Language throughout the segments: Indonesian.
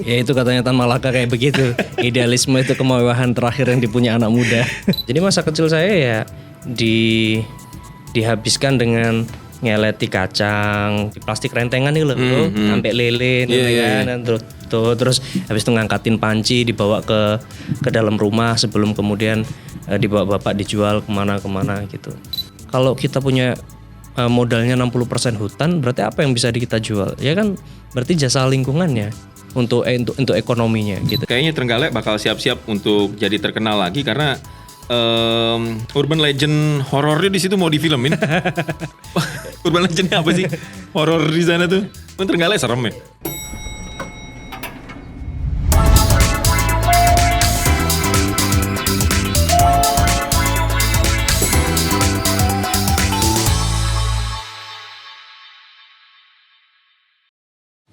Ya itu katanya Tan Malaka kayak begitu. Idealisme itu kemewahan terakhir yang dipunya anak muda. Jadi masa kecil saya ya dihabiskan dengan ngeleti kacang di plastik rentengan nih loh, sampai lilin gitu kan. Dan terus habis itu ngangkatin panci dibawa ke dalam rumah sebelum kemudian dibawa bapak dijual kemana gitu. Kalau kita punya modalnya 60% hutan, berarti apa yang bisa kita jual? Ya kan berarti jasa lingkungannya untuk ekonominya gitu. Kayaknya Trenggalek bakal siap-siap untuk jadi terkenal lagi karena urban legend horornya di situ mau difilmin. Urban legendnya apa sih? Horor di sana tuh. Trenggalek serem ya.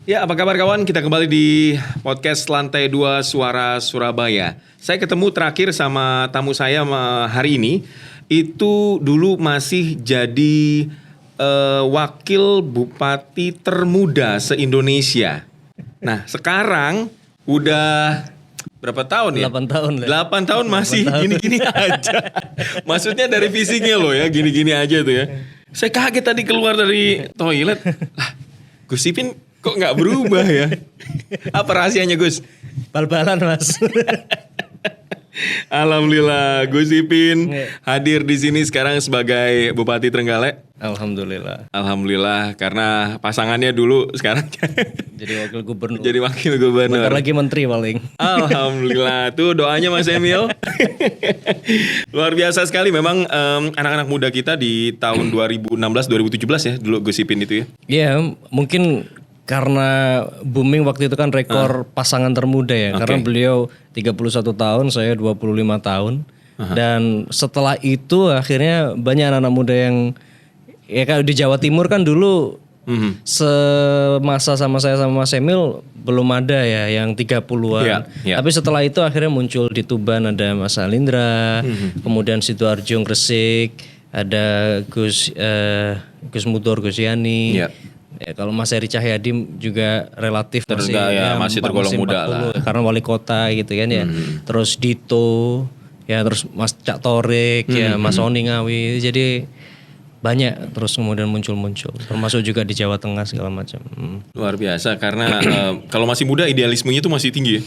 Ya, apa kabar kawan? Kita kembali di podcast Lantai 2 Suara Surabaya. Saya ketemu terakhir sama tamu saya hari ini. Itu dulu masih jadi wakil bupati termuda se-Indonesia. Nah, sekarang udah berapa tahun ya? 8 tahun lah. 8 tahun masih gini-gini aja. Maksudnya dari fisiknya loh ya, gini-gini aja tuh ya. Saya kaget tadi keluar dari toilet. Lah, Gus Ipin kok nggak berubah ya? Apa rahasianya Gus? Bal-balan mas. Alhamdulillah Gus Ipin hadir di sini sekarang sebagai Bupati Trenggalek. Alhamdulillah karena pasangannya dulu sekarang jadi wakil gubernur. Jadi wakil gubernur. Bentar lagi menteri paling. Alhamdulillah tuh doanya Mas Emil. Luar biasa sekali memang anak-anak muda kita di tahun 2016-2017 ya dulu Gus Ipin itu ya. Iya mungkin karena booming waktu itu kan rekor pasangan termuda ya. Karena beliau 31 tahun, saya 25 tahun. Dan setelah itu akhirnya banyak anak-anak muda yang ya kalau di Jawa Timur kan dulu semasa sama saya sama Mas Emil belum ada ya yang 30-an. Tapi setelah itu akhirnya muncul di Tuban ada Mas Alindra, kemudian Sidoarjo Gresik, ada Gus Mudor Gus Yani. Ya, kalau Mas Heri Cahyadi juga relatif masih tergolong muda lah. Karena wali kota gitu kan ya. Terus Dito, ya terus Mas Cak Torik, ya Mas Oni Ngawi. Jadi banyak terus kemudian muncul. Termasuk juga di Jawa Tengah segala macam. Luar biasa karena kalau masih muda idealismenya tuh masih tinggi ya.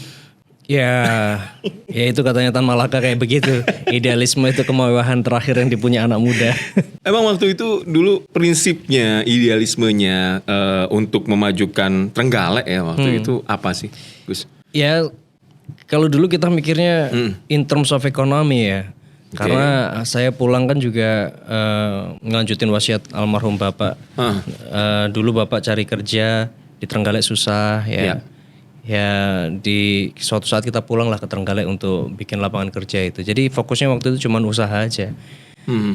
Ya itu katanya Tan Malaka kayak begitu. Idealisme itu kemewahan terakhir yang dipunya anak muda. Emang waktu itu dulu prinsipnya, idealismenya untuk memajukan Trenggalek ya waktu itu apa sih, Gus? Ya kalau dulu kita mikirnya in terms of economy ya. Karena saya pulang kan juga ngelanjutin wasiat almarhum Bapak. Dulu Bapak cari kerja di Trenggalek susah ya. Ya di suatu saat kita pulang lah ke Trenggalek untuk bikin lapangan kerja itu. Jadi fokusnya waktu itu cuma usaha aja.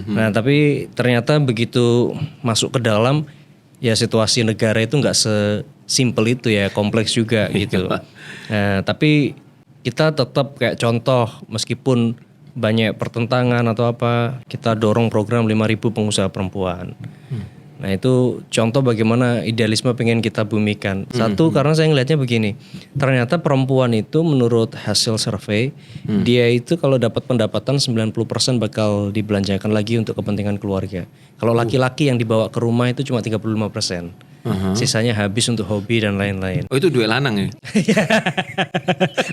Nah tapi ternyata begitu masuk ke dalam ya situasi negara itu nggak sesimpel itu ya, kompleks juga gitu. Nah tapi kita tetap kayak contoh meskipun banyak pertentangan atau apa, kita dorong program 5.000 pengusaha perempuan. Nah itu contoh bagaimana idealisme pengen kita bumikan. Satu karena saya ngelihatnya begini, ternyata perempuan itu menurut hasil survei, dia itu kalau dapat pendapatan 90% bakal dibelanjakan lagi untuk kepentingan keluarga. Kalau laki-laki yang dibawa ke rumah itu cuma 35%. Sisanya habis untuk hobi dan lain-lain. Oh itu duit lanang ya?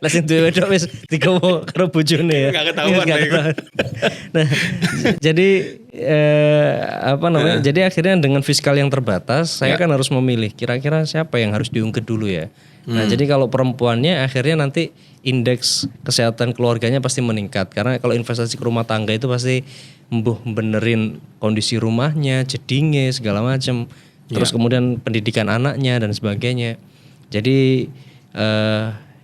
Lah sing duwe wedok wis digowo karo bojone ya. Enggak ketahuan. Nah, jadi jadi akhirnya dengan fiskal yang terbatas, saya kan harus memilih kira-kira siapa yang harus diungkit dulu ya. Nah, jadi kalau perempuannya akhirnya nanti indeks kesehatan keluarganya pasti meningkat karena kalau investasi ke rumah tangga itu pasti benerin kondisi rumahnya, jedinge segala macam. Terus kemudian pendidikan anaknya dan sebagainya. Jadi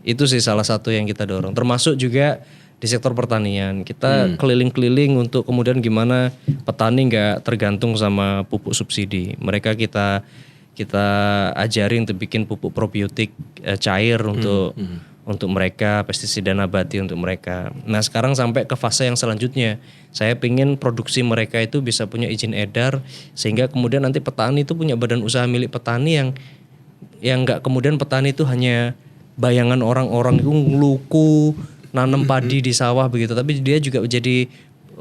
itu sih salah satu yang kita dorong. Termasuk juga di sektor pertanian. Kita keliling-keliling untuk kemudian gimana petani nggak tergantung sama pupuk subsidi. Mereka kita ajari untuk bikin pupuk probiotik cair untuk mereka, pestisida nabati untuk mereka. Nah sekarang sampai ke fase yang selanjutnya. Saya pengen produksi mereka itu bisa punya izin edar sehingga kemudian nanti petani itu punya badan usaha milik petani yang nggak kemudian petani itu hanya bayangan orang-orang itu ngeluku, nanam padi di sawah begitu, tapi dia juga jadi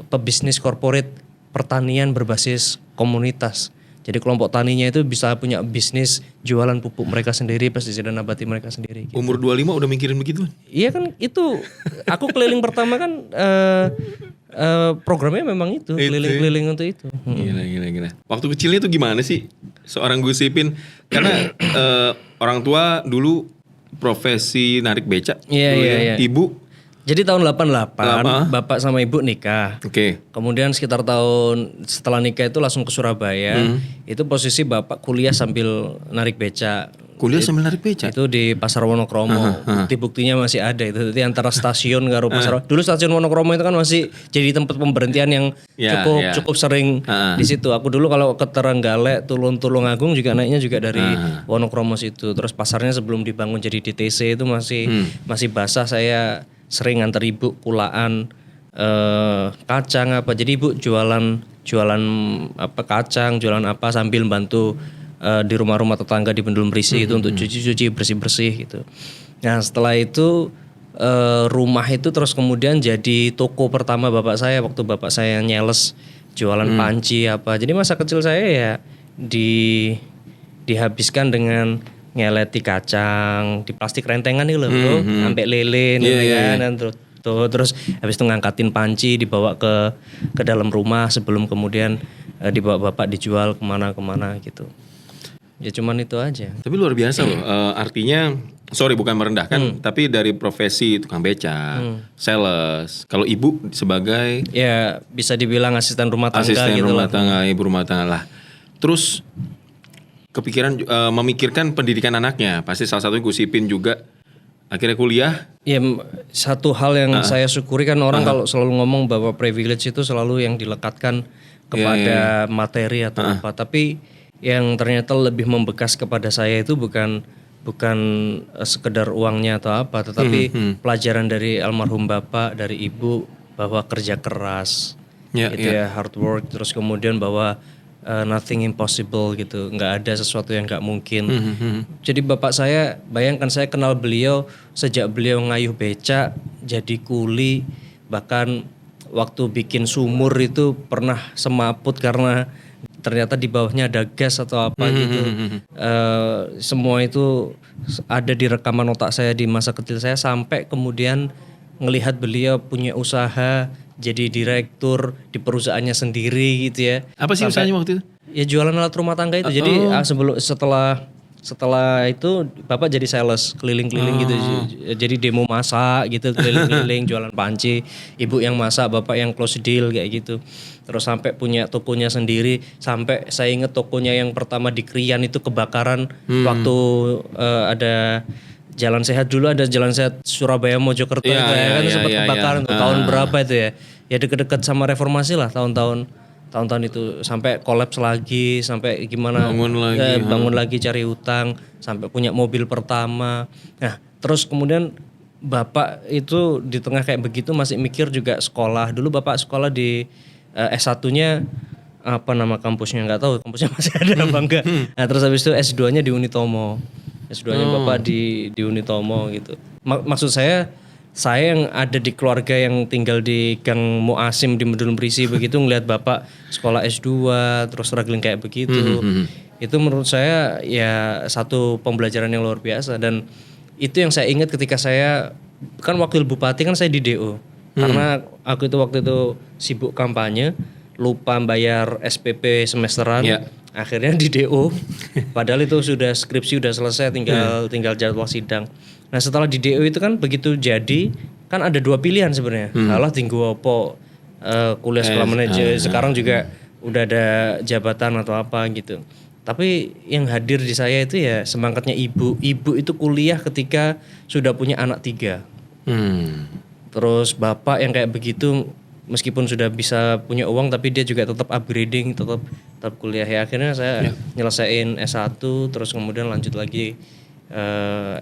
pebisnis korporat pertanian berbasis komunitas. Jadi kelompok taninya itu bisa punya bisnis jualan pupuk mereka sendiri, pestisida nabati mereka sendiri. Gitu. Umur 25 udah mikirin begitu? Iya kan itu, aku keliling pertama kan programnya memang itu, keliling-keliling untuk itu. Gila. Waktu kecilnya tuh gimana sih seorang Gus Ipin? Karena orang tua dulu profesi narik becak. Iya. Ibu? Jadi tahun 88 bapak sama ibu nikah. Oke. Kemudian sekitar tahun setelah nikah itu langsung ke Surabaya. Itu posisi bapak kuliah sambil narik becak. Kuliah sambil narik becak? Itu di Pasar Wonokromo. Bukti-buktinya masih ada itu. Jadi antara stasiun karo Pasar. Dulu stasiun Wonokromo itu kan masih jadi tempat pemberhentian yang cukup sering di situ. Aku dulu kalau ke Terenggalek, Tulungagung juga naiknya juga dari Wonokromo situ. Terus pasarnya sebelum dibangun jadi DTC itu masih basah. Saya sering nganter ibu kulaan kacang apa. Jadi ibu jualan apa kacang, jualan apa sambil bantu di rumah-rumah tetangga di Bendul Merisi itu untuk cuci-cuci, bersih-bersih gitu. Nah setelah itu rumah itu terus kemudian jadi toko pertama bapak saya waktu bapak saya nyales jualan panci apa. Jadi masa kecil saya ya dihabiskan dengan ngeleti kacang di plastik rentengan itu loh bro, sampai lilin dan terus habis itu ngangkatin panci dibawa ke dalam rumah sebelum kemudian dibawa bapak dijual kemana gitu. Ya cuman itu aja. Tapi luar biasa loh, artinya sorry bukan merendahkan, tapi dari profesi tukang beca, sales, kalau ibu sebagai ya bisa dibilang asisten rumah tangga gitu rumah tangga, ibu rumah tangga lah. Terus kepikiran memikirkan pendidikan anaknya, pasti salah satunya Gus Ipin juga akhirnya kuliah. Ya satu hal yang saya syukuri kan orang kalau selalu ngomong bahwa privilege itu selalu yang dilekatkan kepada materi atau apa, tapi yang ternyata lebih membekas kepada saya itu bukan sekedar uangnya atau apa, tetapi pelajaran dari almarhum bapak, dari ibu bahwa kerja keras, hard work, terus kemudian bahwa nothing impossible gitu, nggak ada sesuatu yang nggak mungkin. Jadi bapak saya, bayangkan saya kenal beliau sejak beliau ngayuh becak, jadi kuli, bahkan waktu bikin sumur itu pernah semaput karena ternyata di bawahnya ada gas atau apa gitu. Semua itu ada di rekaman otak saya di masa kecil saya sampai kemudian ngelihat beliau punya usaha, jadi direktur di perusahaannya sendiri gitu ya. Apa sih usahanya waktu itu? Ya jualan alat rumah tangga itu. Jadi setelah itu bapak jadi sales keliling-keliling gitu. Jadi demo masak gitu keliling-keliling jualan panci. Ibu yang masak, bapak yang close deal kayak gitu. Terus sampai punya tokonya sendiri. Sampai saya ingat tokonya yang pertama di Krian itu kebakaran waktu ada Jalan Sehat dulu, ada Jalan Sehat Surabaya Mojokerto kan sempat kebakaran tahun berapa itu ya? Ya deket-deket sama reformasi lah tahun-tahun itu, sampai kolaps lagi, sampai gimana bangun lagi cari utang, sampai punya mobil pertama. Nah, terus kemudian bapak itu di tengah kayak begitu masih mikir juga sekolah. Dulu bapak sekolah di S1-nya apa nama kampusnya nggak tahu, kampusnya masih ada apa enggak. Nah, terus habis itu S2-nya di Unitomo. S2-nya bapak di Unitomo gitu. Maksud saya yang ada di keluarga yang tinggal di Gang Muasim di Bendul Merisi begitu ngelihat bapak sekolah S2 terus struggling kayak begitu. Itu menurut saya ya satu pembelajaran yang luar biasa, dan itu yang saya ingat ketika saya kan wakil bupati kan saya di DO. Karena aku itu waktu itu sibuk kampanye, lupa bayar SPP semesteran. Akhirnya di DO, padahal itu sudah skripsi udah selesai, tinggal jadwal sidang. Nah setelah di DO itu kan begitu jadi, kan ada dua pilihan sebenarnya. Alah tinggu apa kuliah sekolah manajer, sekarang juga udah ada jabatan atau apa gitu. Tapi yang hadir di saya itu ya semangatnya ibu. Ibu itu kuliah ketika sudah punya anak 3. Terus bapak yang kayak begitu, meskipun sudah bisa punya uang tapi dia juga tetap upgrading, tetap kuliah. Ya akhirnya saya nyelesain S1, terus kemudian lanjut lagi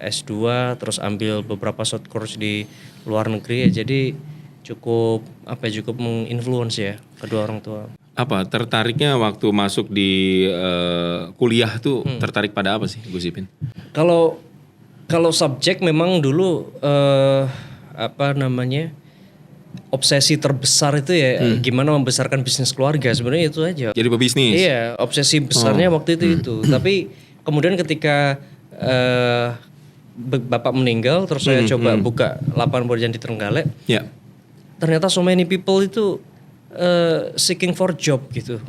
S2, terus ambil beberapa short course di luar negeri ya. Jadi cukup menginfluence ya kedua orang tua. Apa tertariknya waktu masuk di kuliah tuh tertarik pada apa sih Gus Ipin? Kalau Kalau subjek memang dulu obsesi terbesar itu ya gimana membesarkan bisnis keluarga, sebenarnya itu aja. Jadi pebisnis. Iya, obsesi besarnya waktu itu. Tapi kemudian ketika bapak meninggal, terus saya coba buka lapangan pekerjaan di Trenggalek. Ya. Ternyata so many people itu seeking for job gitu.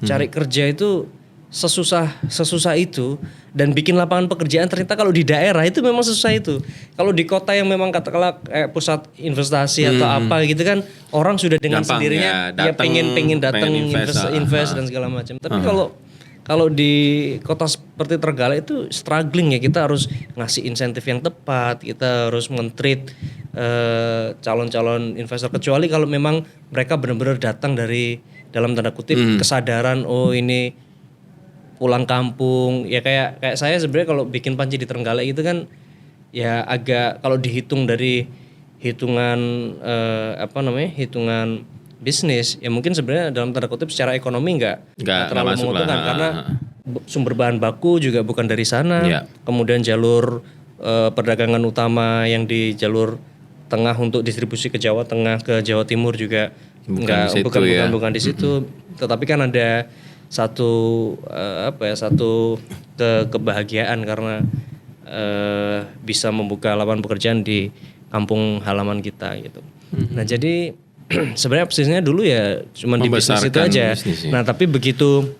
Cari kerja itu sesusah itu, dan bikin lapangan pekerjaan ternyata kalau di daerah itu memang sesusah itu. Kalau di kota yang memang katakanlah pusat investasi atau apa gitu kan, orang sudah dengan gampang, sendirinya ya, pengen datang invest dan segala macam. Tapi kalau di kota seperti Trenggalek itu struggling ya, kita harus ngasih insentif yang tepat, kita harus men-treat calon-calon investor, kecuali kalau memang mereka benar-benar datang dari dalam tanda kutip kesadaran, oh ini pulang kampung ya, kayak saya sebenarnya kalau bikin panci di Trenggalek itu kan ya agak, kalau dihitung dari hitungan hitungan bisnis ya mungkin sebenarnya dalam tanda kutip secara ekonomi nggak terlalu menguntungkan, karena sumber bahan baku juga bukan dari sana. Kemudian jalur perdagangan utama yang di jalur tengah untuk distribusi ke Jawa Tengah, ke Jawa Timur juga bukan di situ. Tetapi kan ada satu kebahagiaan karena bisa membuka lapangan pekerjaan di kampung halaman kita gitu. Nah jadi sebenarnya posisinya dulu ya cuma di bisnis itu aja. Nah tapi begitu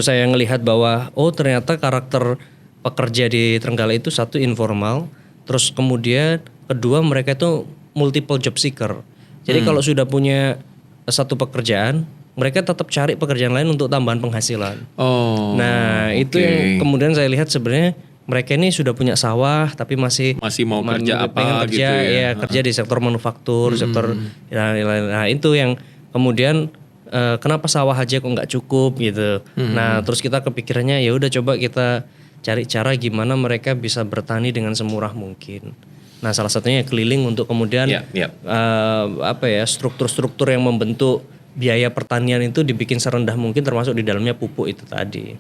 saya ngelihat bahwa oh ternyata karakter pekerja di Trenggalek itu satu informal, terus kemudian kedua mereka itu multiple job seeker. Jadi kalau sudah punya satu pekerjaan, mereka tetap cari pekerjaan lain untuk tambahan penghasilan. Nah itu yang kemudian saya lihat sebenarnya mereka ini sudah punya sawah tapi masih mau kerja apa kerja, gitu ya. Kerja di sektor manufaktur, sektor nah itu yang kemudian kenapa sawah aja kok nggak cukup gitu. Nah terus kita kepikirannya ya udah coba kita cari cara gimana mereka bisa bertani dengan semurah mungkin. Nah salah satunya keliling untuk kemudian struktur-struktur yang membentuk biaya pertanian itu dibikin serendah mungkin, termasuk di dalamnya pupuk itu tadi.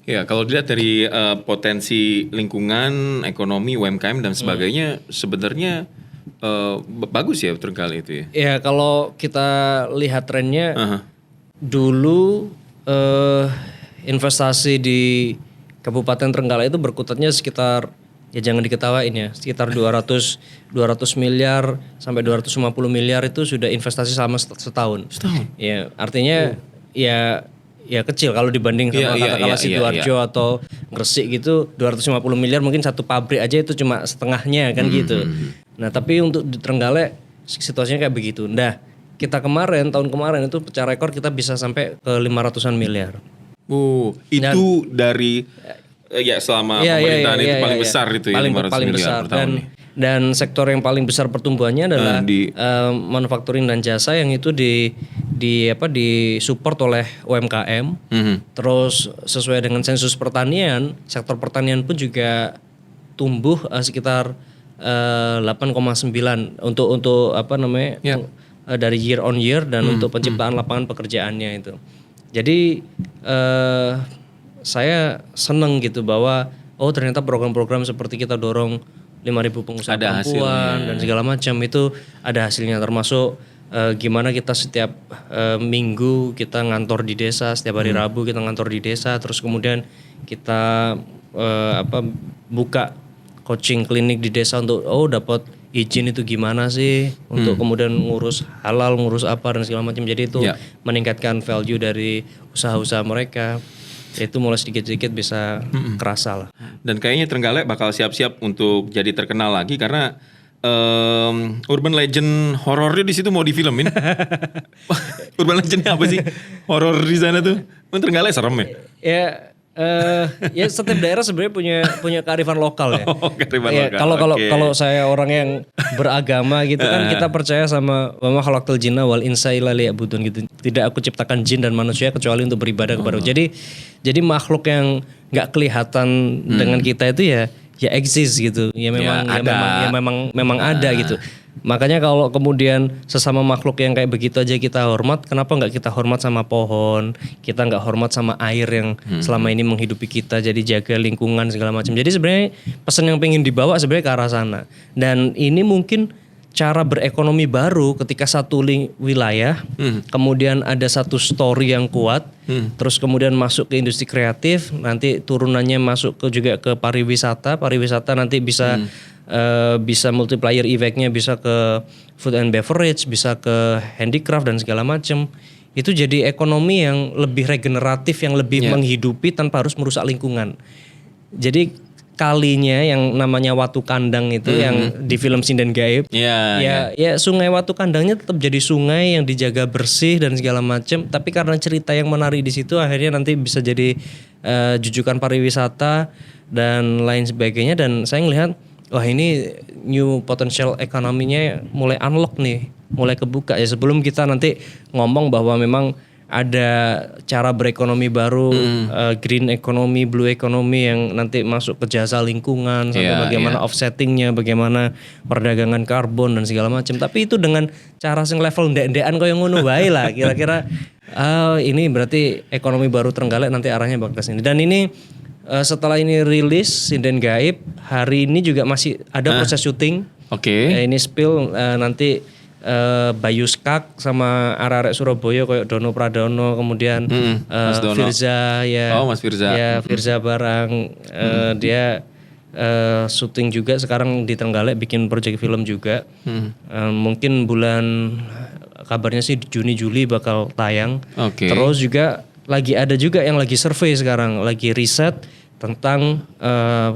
Ya, kalau dilihat dari potensi lingkungan, ekonomi, UMKM dan sebagainya, sebenarnya bagus ya Trenggalek itu ya. Ya, kalau kita lihat trennya, dulu investasi di Kabupaten Trenggalek itu berkutatnya sekitar, ya jangan diketawain ya, sekitar 200 miliar sampai 250 miliar itu sudah investasi selama setahun. Ya, artinya ya kecil kalau dibanding sama katakanlah Sidoarjo atau Gresik gitu, 250 miliar mungkin satu pabrik aja itu cuma setengahnya kan gitu. Nah, tapi untuk di Trenggalek situasinya kayak begitu. Nah, kita tahun kemarin itu pecah rekor, kita bisa sampai ke 500-an miliar. Itu dari selama pemerintahan itu paling besar itu ya, 500 miliar per tahun. Dan sektor yang paling besar pertumbuhannya adalah manufacturing dan jasa, yang itu disupport oleh UMKM. Terus sesuai dengan sensus pertanian, sektor pertanian pun juga tumbuh sekitar 8,9 untuk dari year on year, dan untuk penciptaan lapangan pekerjaannya itu. Jadi saya seneng gitu bahwa ternyata program-program seperti kita dorong 5.000 pengusaha perempuan dan segala macam itu ada hasilnya, termasuk gimana kita setiap minggu kita ngantor di desa, setiap hari Rabu kita ngantor di desa, terus kemudian kita buka coaching klinik di desa untuk dapat izin itu gimana sih, untuk kemudian ngurus halal, ngurus apa dan segala macam. Jadi itu meningkatkan value dari usaha-usaha mereka. Itu mulai sedikit-sedikit bisa kerasa lah. Dan kayaknya Trenggalek bakal siap-siap untuk jadi terkenal lagi, karena urban legend horornya di situ mau difilmin. Urban legendnya apa sih? Horor di sana tuh. Trenggalek serem ya? Ya setiap daerah sebenarnya punya kearifan lokal ya. Kearifan lokal. Kalau saya orang yang beragama gitu kan, kita percaya sama wa ma khalaqtul jinna wal insa illa liya'budun gitu. Tidak aku ciptakan jin dan manusia kecuali untuk beribadah kepada aku. Jadi makhluk yang nggak kelihatan dengan kita itu ya eksis gitu. Ya memang ada gitu. Makanya kalau kemudian sesama makhluk yang kayak begitu aja kita hormat, kenapa nggak kita hormat sama pohon? Kita nggak hormat sama air yang selama ini menghidupi kita, jadi jaga lingkungan segala macam. Jadi sebenarnya pesan yang pengen dibawa sebenarnya ke arah sana. Dan ini mungkin cara berekonomi baru ketika satu wilayah, kemudian ada satu story yang kuat, terus kemudian masuk ke industri kreatif, nanti turunannya masuk juga ke pariwisata nanti bisa bisa multiplier effect-nya, bisa ke food and beverage, bisa ke handicraft dan segala macam. Itu jadi ekonomi yang lebih regeneratif, yang lebih menghidupi tanpa harus merusak lingkungan. Jadi kalinya yang namanya Watu Kandang itu yang di film Sinden Gaib, ya sungai Watu Kandangnya tetap jadi sungai yang dijaga bersih dan segala macam. Tapi karena cerita yang menarik di situ, akhirnya nanti bisa jadi jujukan pariwisata dan lain sebagainya. Dan saya ngelihat, wah ini new potential ekonominya mulai unlock nih, mulai kebuka ya. Sebelum kita nanti ngomong bahwa memang ada cara berekonomi baru, green economy, blue economy yang nanti masuk ke jasa lingkungan, sampai bagaimana offsettingnya, bagaimana perdagangan karbon dan segala macam. Tapi itu dengan cara sing level ndek-ndekan koyo ngono wae lah. Kira-kira ini berarti ekonomi baru Trenggalek nanti arahnya bakal ke sini. Dan ini setelah ini rilis Sinden Gaib, hari ini juga masih ada proses syuting. Ini spill nanti Bayu Skak sama arek-arek Surabaya kayak Dono Pradono, kemudian Firza Mas Firza. Ya, Firza Barang dia syuting juga sekarang di Trenggalek, bikin project film juga. Mungkin bulan kabarnya sih Juni Juli bakal tayang. Terus juga ada juga yang lagi survei sekarang, lagi riset tentang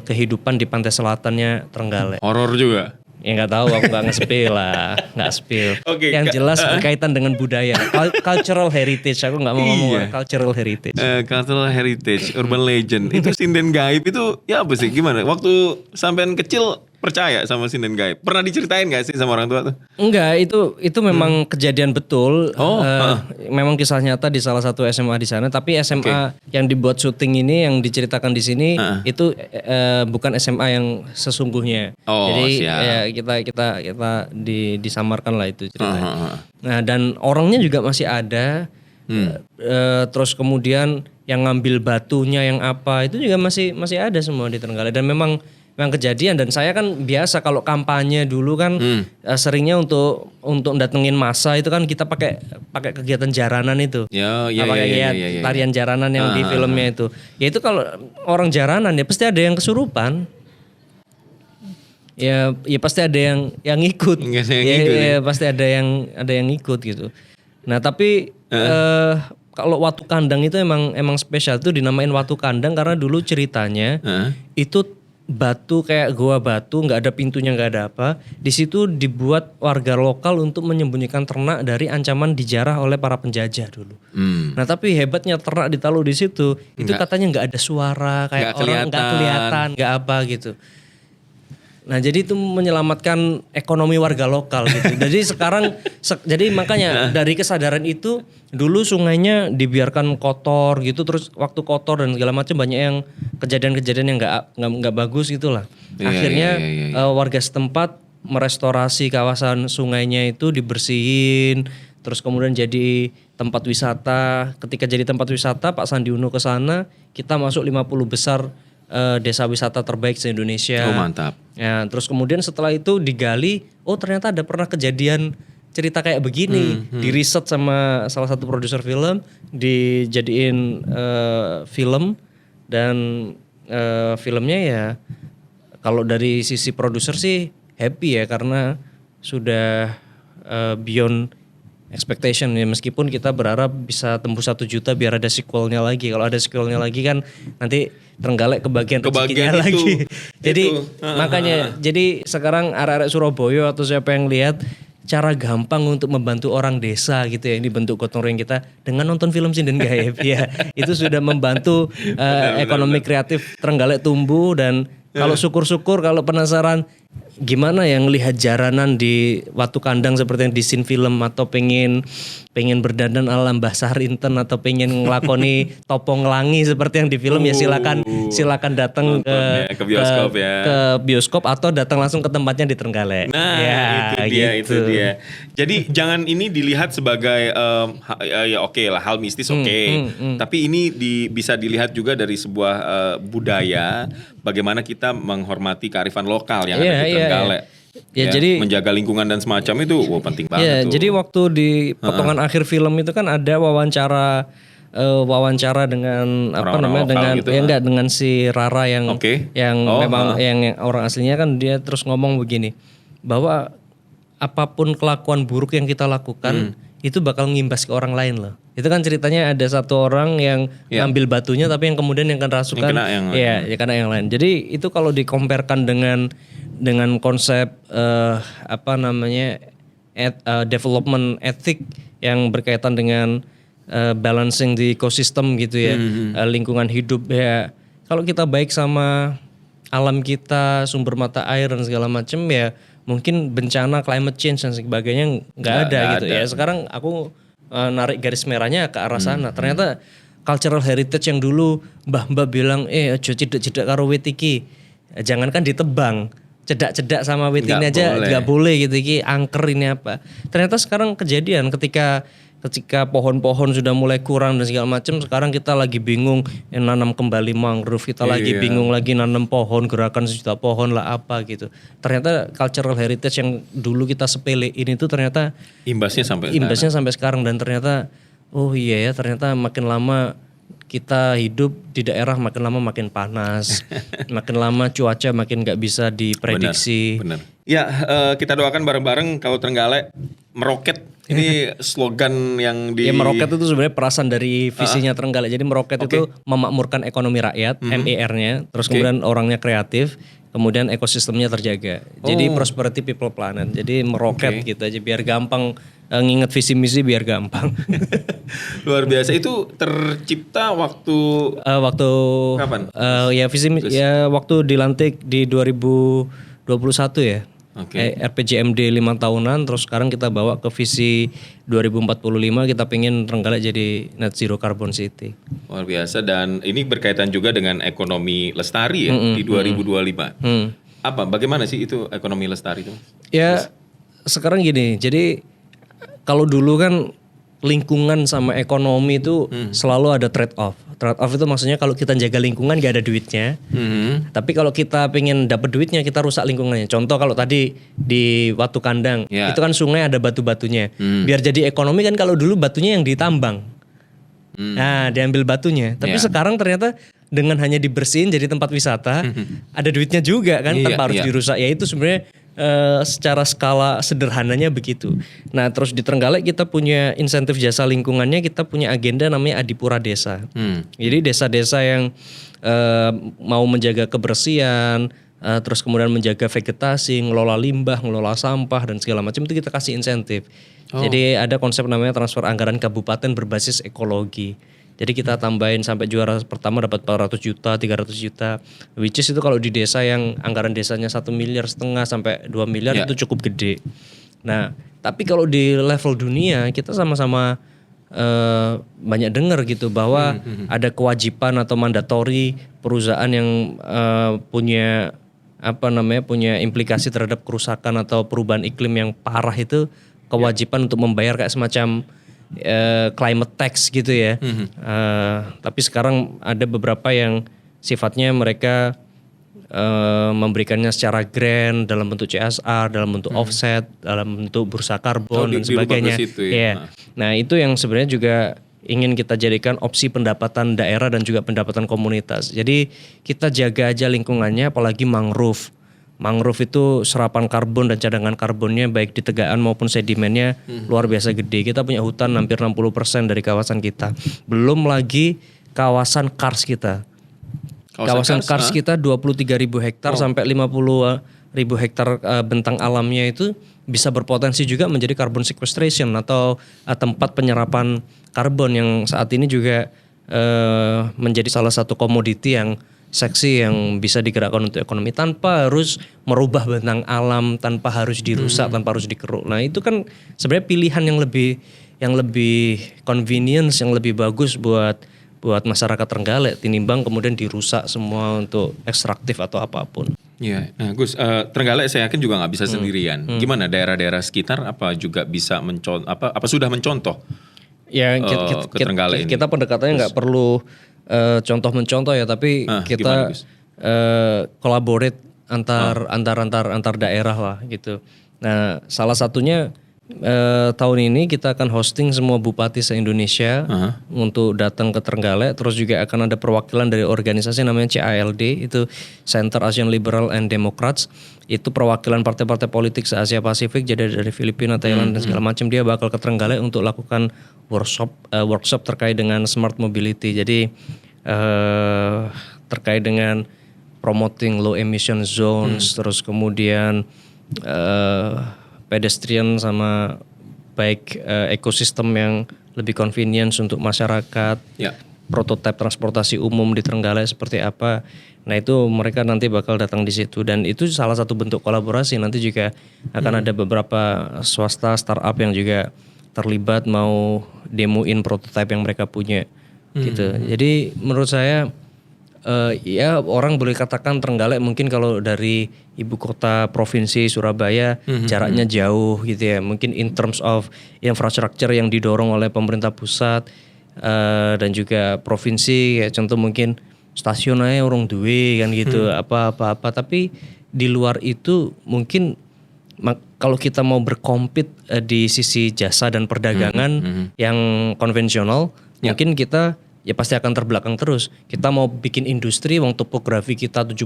kehidupan di pantai selatannya Trenggalek. Horor juga? Ya nggak tahu, aku nggak nge-spill lah, nggak spill. Yang jelas berkaitan dengan budaya, cultural heritage. Aku nggak mau ngomong cultural heritage. Cultural heritage, urban legend. Itu Sinden Gaib itu ya apa sih? Gimana? Waktu sampean kecil percaya sama Sinden Gaib? Pernah diceritain nggak sih sama orang tua tuh? Enggak, itu memang kejadian betul. Memang kisah nyata di salah satu SMA di sana. Tapi SMA yang dibuat syuting ini, yang diceritakan di sini itu bukan SMA yang sesungguhnya. Jadi ya kita disamarkan lah itu ceritanya. Nah, dan orangnya juga masih ada. Terus kemudian yang ngambil batunya, yang apa itu juga masih ada semua di Trenggalek. Dan memang kejadian. Dan saya kan biasa kalau kampanye dulu kan seringnya untuk datengin massa itu kan kita pakai kegiatan jaranan itu. Tarian jaranan yang di filmnya itu. Ya itu kalau orang jaranan ya pasti ada yang kesurupan. Ya pasti ada yang ikut. Pasti ada yang ikut gitu. Nah, tapi kalau Watu Kandang itu emang spesial, tuh dinamain Watu Kandang karena dulu ceritanya itu batu kayak goa batu, nggak ada pintunya, nggak ada apa. Di situ dibuat warga lokal untuk menyembunyikan ternak dari ancaman dijarah oleh para penjajah dulu. Nah, tapi hebatnya ternak ditaruh di situ, itu katanya nggak ada suara, kayak orang nggak kelihatan, nggak apa gitu. Nah, jadi itu menyelamatkan ekonomi warga lokal gitu. Jadi sekarang, jadi makanya dari kesadaran itu dulu sungainya dibiarkan kotor gitu, terus waktu kotor dan segala macam banyak yang kejadian-kejadian yang nggak bagus gitulah. Akhirnya warga setempat merestorasi kawasan sungainya itu, dibersihin, terus kemudian jadi tempat wisata. Ketika jadi tempat wisata, Pak Sandi Uno ke sana, kita masuk 50 besar desa wisata terbaik se-Indonesia. Oh, mantap. Ya, terus kemudian setelah itu digali, ternyata ada pernah kejadian cerita kayak begini. Diriset sama salah satu produser film, dijadiin film, dan filmnya ya kalau dari sisi produser sih happy ya, karena sudah beyond expectation ya, meskipun kita berharap bisa tembus 1 juta biar ada sequelnya lagi. Kalau ada sequelnya lagi kan nanti Trenggalek kebagian rezekinya lagi. Jadi makanya jadi sekarang arek-arek Surabaya atau siapa yang lihat cara gampang untuk membantu orang desa gitu ya, ini bentuk gotong royong kita dengan nonton film Sinden Gaib ya. Itu sudah membantu ekonomi kreatif Trenggalek tumbuh. Dan kalau syukur-syukur, kalau penasaran gimana ya ngelihat jaranan di Watu Kandang seperti yang di scene film, atau pengen berdandan ala Mbah Sarinten, atau pengen ngelakoni Topo Ngelangi seperti yang di film, ya silakan datang ke bioskop ke bioskop atau datang langsung ke tempatnya di Trenggalek. Nah, ya, itu dia. Jadi jangan ini dilihat sebagai ya oke lah, hal mistis tapi ini bisa dilihat juga dari sebuah budaya, bagaimana kita menghormati kearifan lokal yang ada di Trenggalek. Ya, jadi menjaga lingkungan dan semacam itu penting banget. Ya, jadi waktu di potongan akhir film itu kan ada wawancara dengan dengan gitu, dengan si Rara yang yang orang aslinya kan, dia terus ngomong begini, bahwa apapun kelakuan buruk yang kita lakukan itu bakal ngimbas ke orang lain loh. Itu kan ceritanya ada satu orang yang ngambil batunya, tapi yang kemudian yang kena rasukan kena yang lain. Jadi itu kalau dikompetkan dengan konsep development ethic yang berkaitan dengan balancing di ekosistem gitu ya, lingkungan hidup ya. Kalau kita baik sama alam kita, sumber mata air dan segala macam, ya mungkin bencana climate change dan sebagainya nggak ada gitu ya. Sekarang aku narik garis merahnya ke arah sana. Ternyata cultural heritage yang dulu mbah-mbah bilang aja cedak-cedak karo wit iki, jangankan ditebang, cedak-cedak sama wit ini aja nggak boleh gitu, iki angker ini apa. Ternyata sekarang kejadian ketika pohon-pohon sudah mulai kurang dan segala macam, sekarang kita lagi bingung nanam kembali mangrove, kita lagi bingung lagi nanam pohon, gerakan 1 juta pohon lah apa gitu. Ternyata cultural heritage yang dulu kita sepelein itu ternyata imbasnya sampai sekarang. Dan ternyata ternyata makin lama kita hidup di daerah, makin lama makin panas, makin lama cuaca makin nggak bisa diprediksi. Benar. Ya, kita doakan bareng-bareng kalau Trenggalek meroket. Ini slogan yang meroket itu sebenarnya perasaan dari visinya Trenggalek. Jadi meroket itu memakmurkan ekonomi rakyat, MER-nya, terus kemudian orangnya kreatif, kemudian ekosistemnya terjaga. Jadi prosperity people planet. Jadi meroket gitu aja biar gampang nginget visi misi, biar gampang. Luar biasa. Itu tercipta waktu kapan? Visi waktu dilantik di 2021 ya. RPJMD 5 tahunan, terus sekarang kita bawa ke visi 2045, kita pengen Trenggalek jadi net zero carbon city. Luar biasa. Dan ini berkaitan juga dengan ekonomi lestari ya di 2025. Bagaimana sih itu ekonomi lestari itu? Ya sekarang gini, jadi kalau dulu kan lingkungan sama ekonomi itu selalu ada trade off. Trade off itu maksudnya kalau kita jaga lingkungan gak ada duitnya. Tapi kalau kita pengen dapat duitnya, kita rusak lingkungannya. Contoh kalau tadi di Watu Kandang, itu kan sungai ada batu-batunya. Biar jadi ekonomi kan kalau dulu batunya yang ditambang. Nah, diambil batunya. Tapi sekarang ternyata dengan hanya dibersihin jadi tempat wisata, ada duitnya juga kan, tanpa harus dirusak. Ya itu sebenarnya secara skala sederhananya begitu. Nah, terus di Trenggalek kita punya insentif jasa lingkungannya, kita punya agenda namanya Adipura Desa. Jadi desa-desa yang mau menjaga kebersihan, terus kemudian menjaga vegetasi, ngelola limbah, ngelola sampah dan segala macam, itu kita kasih insentif. Jadi ada konsep namanya transfer anggaran kabupaten berbasis ekologi. Jadi kita tambahin sampai juara pertama dapat 400 juta, 300 juta. Which is itu kalau di desa yang anggaran desanya 1,5 miliar sampai 2 miliar itu cukup gede. Nah, tapi kalau di level dunia kita sama-sama banyak dengar gitu bahwa ada kewajiban atau mandatori perusahaan yang punya implikasi terhadap kerusakan atau perubahan iklim yang parah itu, kewajiban untuk membayar kayak semacam climate tax gitu ya. Tapi sekarang ada beberapa yang sifatnya mereka memberikannya secara grant dalam bentuk CSR, dalam bentuk offset, dalam bentuk bursa karbon dan sebagainya. Nah, itu yang sebenarnya juga ingin kita jadikan opsi pendapatan daerah dan juga pendapatan komunitas. Jadi kita jaga aja lingkungannya, apalagi mangrove. Mangrove itu serapan karbon dan cadangan karbonnya baik di tegaan maupun sedimennya luar biasa gede. Kita punya hutan hampir 60% dari kawasan kita. Belum lagi kawasan kars kita. Kawasan kars kita 23.000 hektar sampai 50.000 hektar bentang alamnya itu bisa berpotensi juga menjadi carbon sequestration atau tempat penyerapan karbon yang saat ini juga menjadi salah satu komoditi yang seksi yang bisa digerakkan untuk ekonomi tanpa harus merubah bentang alam, tanpa harus dirusak, tanpa harus dikeruk. Nah itu kan sebenarnya pilihan yang lebih convenience, yang lebih bagus buat masyarakat Trenggalek tinimbang kemudian dirusak semua untuk ekstraktif atau apapun. Iya, nah Gus, Trenggalek saya yakin juga nggak bisa sendirian. Gimana daerah-daerah sekitar apa juga bisa apa sudah mencontoh? Ya ke Trenggalek ini? kita pendekatannya nggak perlu contoh mencontoh ya, tapi kita collaborate antar daerah lah gitu. Nah salah satunya tahun ini kita akan hosting semua bupati se-Indonesia untuk datang ke Trenggalek. Terus juga akan ada perwakilan dari organisasi namanya CALD, itu Center Asian Liberal and Democrats. Itu perwakilan partai-partai politik se-Asia Pasifik, jadi dari Filipina, Thailand dan segala macam. Dia bakal ke Trenggalek untuk lakukan workshop terkait dengan smart mobility. Jadi terkait dengan promoting low emission zones, terus kemudian pedestrian sama baik ekosistem yang lebih convenience untuk masyarakat. Prototipe transportasi umum di Trenggalek seperti apa. Nah itu mereka nanti bakal datang di situ, dan itu salah satu bentuk kolaborasi. Nanti juga akan ada beberapa swasta startup yang juga terlibat mau demoin prototipe yang mereka punya gitu. Jadi menurut saya ya orang boleh katakan Trenggalek mungkin kalau dari ibu kota provinsi Surabaya jaraknya jauh gitu ya. Mungkin in terms of infrastructure yang didorong oleh pemerintah pusat dan juga provinsi, kayak contoh mungkin stasiun aja orang duwe kan gitu, apa-apa. Tapi di luar itu mungkin kalau kita mau berkompet di sisi jasa dan perdagangan yang konvensional, mungkin kita ya pasti akan terbelakang terus. Kita mau bikin industri, wong topografi kita 70%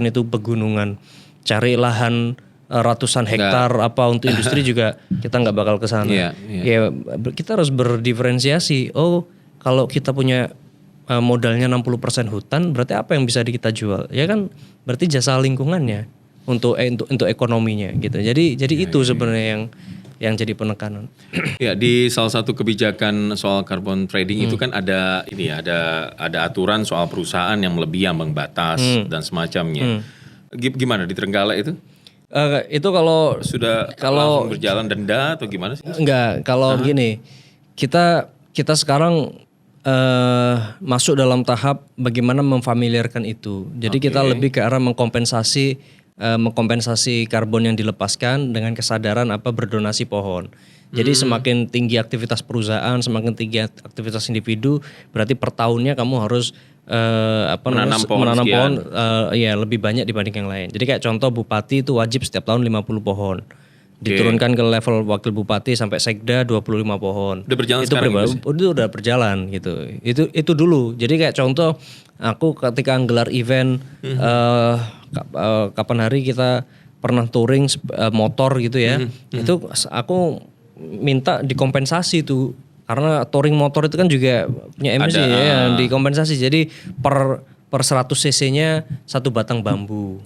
itu pegunungan. Cari lahan ratusan hektar apa untuk industri juga kita nggak bakal ke sana. Ya kita harus berdiferensiasi. Oh, kalau kita punya modalnya 60% hutan, berarti apa yang bisa kita jual? Ya kan berarti jasa lingkungannya untuk ekonominya gitu. Jadi itu sebenarnya yang jadi penekanan. Ya, di salah satu kebijakan soal carbon trading itu kan ada aturan soal perusahaan yang melebihi ambang batas dan semacamnya. Gimana di Trenggalek itu? Itu kalau langsung berjalan denda atau gimana sih? Enggak, kalau gini, kita sekarang masuk dalam tahap bagaimana memfamiliarkan itu. Jadi kita lebih ke arah mengkompensasi karbon yang dilepaskan dengan kesadaran berdonasi pohon. Jadi semakin tinggi aktivitas perusahaan, semakin tinggi aktivitas individu, berarti per tahunnya kamu harus menanam pohon ya lebih banyak dibanding yang lain. Jadi kayak contoh bupati itu wajib setiap tahun 50 pohon. Diturunkan ke level wakil bupati sampai sekda 25 pohon. Udah berjalan itu sekarang itu udah berjalan gitu. Itu dulu. Jadi kayak contoh aku ketika nggelar event kapan hari kita pernah touring motor gitu ya. Itu aku minta dikompensasi tuh. Karena touring motor itu kan juga punya emisi ya, dikompensasi. Jadi per 100 cc-nya satu batang bambu.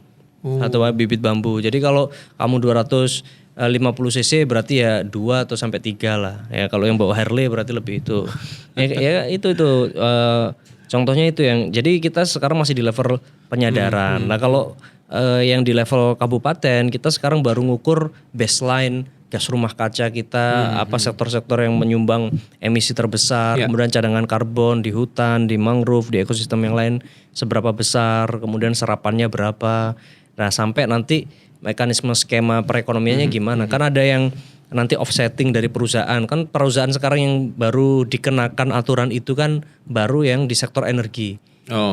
Atau bibit bambu. Jadi kalau kamu 250 cc berarti ya 2 atau sampai 3 lah. Ya kalau yang bawa Harley berarti lebih itu. ya itu contohnya itu yang. Jadi kita sekarang masih di level penyadaran. Nah kalau yang di level kabupaten kita sekarang baru ngukur baseline gas rumah kaca kita, apa sektor-sektor yang menyumbang emisi terbesar, kemudian cadangan karbon di hutan, di mangrove, di ekosistem yang lain seberapa besar, kemudian serapannya berapa. Nah sampai nanti mekanisme skema perekonomiannya gimana? Kan ada yang nanti offsetting dari perusahaan. Kan perusahaan sekarang yang baru dikenakan aturan itu kan baru yang di sektor energi.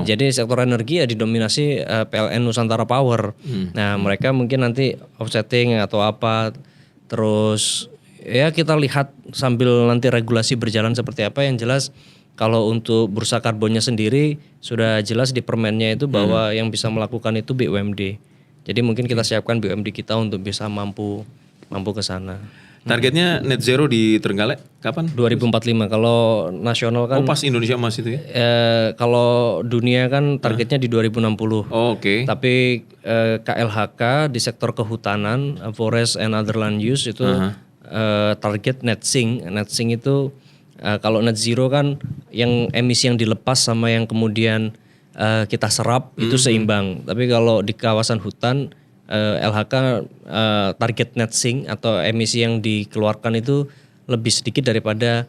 Jadi sektor energi ya didominasi PLN Nusantara Power. Nah mereka mungkin nanti offsetting atau apa. Terus ya kita lihat sambil nanti regulasi berjalan seperti apa. Yang jelas kalau untuk bursa karbonnya sendiri sudah jelas di permennya itu bahwa yang bisa melakukan itu BUMD. Jadi mungkin kita siapkan BUMD kita untuk bisa mampu ke sana. Targetnya net zero di Trenggalek kapan? 2045. Kalau nasional kan. pas Indonesia Mas itu ya? Kalau dunia kan targetnya di 2060. Tapi KLHK di sektor kehutanan, forest and other land use itu target net sink. Net sink itu kalau net zero kan yang emisi yang dilepas sama yang kemudian kita serap itu seimbang. Tapi kalau di kawasan hutan LHK target net sink atau emisi yang dikeluarkan itu lebih sedikit daripada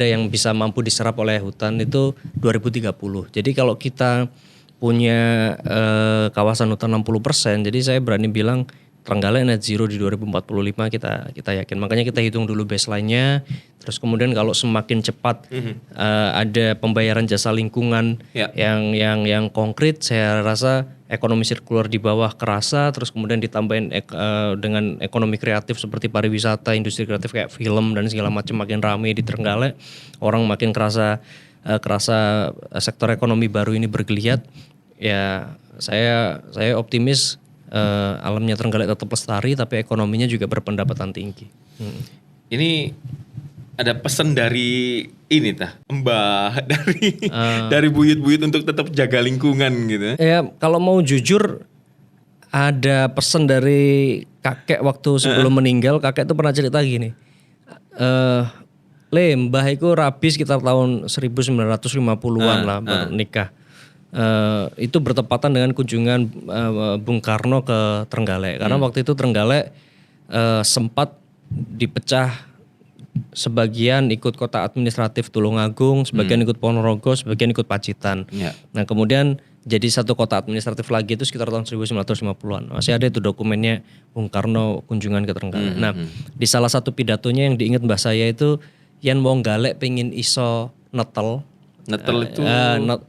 yang bisa mampu diserap oleh hutan itu 2030. Jadi kalau kita punya kawasan hutan 60%, jadi saya berani bilang Trenggalek net zero di 2045 kita yakin. Makanya kita hitung dulu baseline-nya. Terus kemudian kalau semakin cepat ada pembayaran jasa lingkungan yang konkret, saya rasa ekonomi sirkular di bawah kerasa. Terus kemudian ditambahin dengan ekonomi kreatif seperti pariwisata, industri kreatif kayak film dan segala macam makin ramai di Trenggalek. Orang makin kerasa sektor ekonomi baru ini bergeliat. Ya saya optimis. Alamnya Trenggalek tetap lestari tapi ekonominya juga berpendapatan tinggi. Ini ada pesan dari ini Mbah dari buyut-buyut untuk tetap jaga lingkungan gitu. Ya kalau mau jujur ada pesan dari kakek waktu sebelum meninggal. Kakek tuh pernah cerita gini. Mbah itu rabi sekitar tahun 1950-an lah baru nikah. Itu bertepatan dengan kunjungan Bung Karno ke Trenggalek karena waktu itu Trenggalek sempat dipecah, sebagian ikut kota administratif Tulungagung, sebagian ikut Ponorogo, sebagian ikut Pacitan. Nah kemudian jadi satu kota administratif lagi itu sekitar tahun 1950-an. Masih ada itu dokumennya Bung Karno kunjungan ke Trenggalek. Nah di salah satu pidatonya yang diingat mbah saya itu yen wong galek pengen iso netel. Netel itu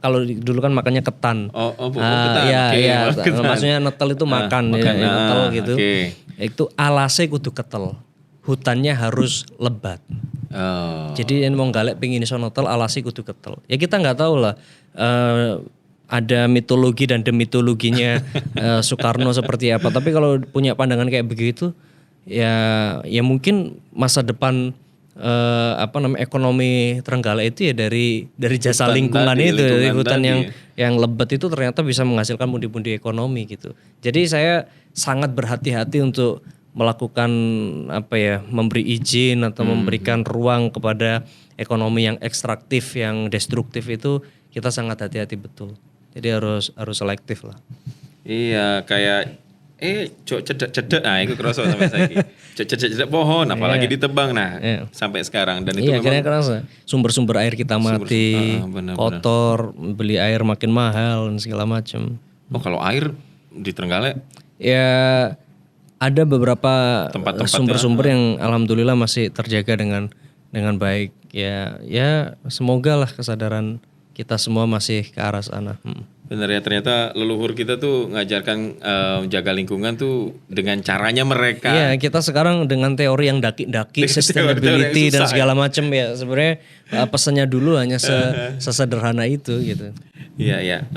kalau dulu kan makannya ketan. Ketan. Iya. Maksudnya netel itu makan netel gitu. Itu alasnya kudu ketel. Hutannya harus lebat. Jadi yang mau galek pengen iso netel alasnya kudu ketel. Ya kita nggak tahu lah. Ada mitologi dan demitologinya Soekarno seperti apa. Tapi kalau punya pandangan kayak begitu, ya mungkin masa depan ekonomi Trenggalek itu ya dari jasa hutan lingkungan itu, dari hutan yang lebat itu ternyata bisa menghasilkan pundi-pundi ekonomi gitu. Jadi saya sangat berhati-hati untuk melakukan memberi izin atau memberikan ruang kepada ekonomi yang ekstraktif, yang destruktif itu kita sangat hati-hati betul. Jadi harus selektif lah. Iya, kayak cedek itu kerasa sampai saiki. Cedek pohon apalagi ditebang sampai sekarang dan itu memang kerasa. Sumber-sumber air kita mati, kotor, beli air makin mahal dan segala macam. Kalau air di Trenggalek ya ada beberapa sumber-sumber yang alhamdulillah masih terjaga dengan baik. Ya semoga lah kesadaran kita semua masih ke arah sana. Benar ya, ternyata leluhur kita tuh ngajarkan jaga lingkungan tuh dengan caranya mereka. Iya, kita sekarang dengan teori yang daki-daki, sustainability dan segala macam ya. Sebenarnya pesannya dulu hanya sesederhana itu gitu. Iya.